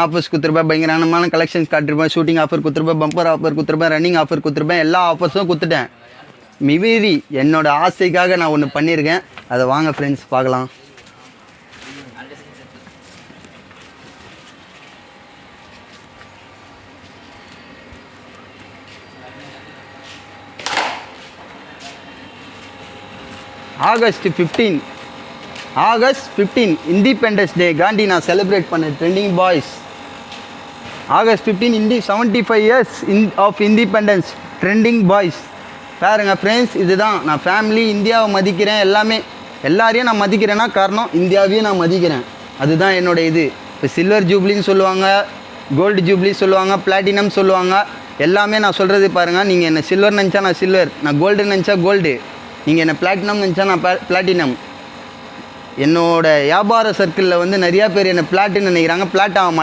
Offers கொடுத்துருப்பேன், பயங்கரமான collections காட்டிருப்பேன், shooting offer கொடுத்துருப்பேன், பம்பர் ஆஃபர் கொடுத்துருப்பேன், ரன்னிங் ஆஃபர் கொடுத்துருப்பேன், எல்லா ஆஃபர்ஸும் கொடுத்துட்டேன். மீறி என்னோட ஆசைக்காக நான் ஒன்று பண்ணியிருக்கேன். அதை வாங்க ஃப்ரெண்ட்ஸ் பார்க்கலாம். ஆகஸ்ட் 15 இண்டிபெண்டன்ஸ் டே காந்தி நான் செலிப்ரேட் பண்ண trending boys. August 15 75 years of independence trending boys. பாருங்கள் ஃப்ரெண்ட்ஸ், இதுதான் நான் ஃபேமிலி, இந்தியாவை மதிக்கிறேன். எல்லாரையும் நான் மதிக்கிறேன்னா காரணம் இந்தியாவையும் நான் மதிக்கிறேன். அதுதான் என்னோட இது. இப்போ சில்வர் ஜூப்ளின்னு சொல்லுவாங்க, கோல்டு ஜூப்ளி சொல்லுவாங்க, பிளாட்டினம் சொல்லுவாங்க. எல்லாமே நான் சொல்கிறது பாருங்கள். நீங்கள் என்ன சில்வர் நினச்சா நான் சில்வர், நான் கோல்டு நினச்சா கோல்டு, நீங்கள் என்ன பிளாட்டினம் நினச்சா நான் பிளாட்டினம். என்னோடய வியாபார சர்க்கிளில் வந்து நிறையா பேர் என்னை பிளாட்டுன்னு நினைக்கிறாங்க. பிளாட் ஆக மாட்டேன்.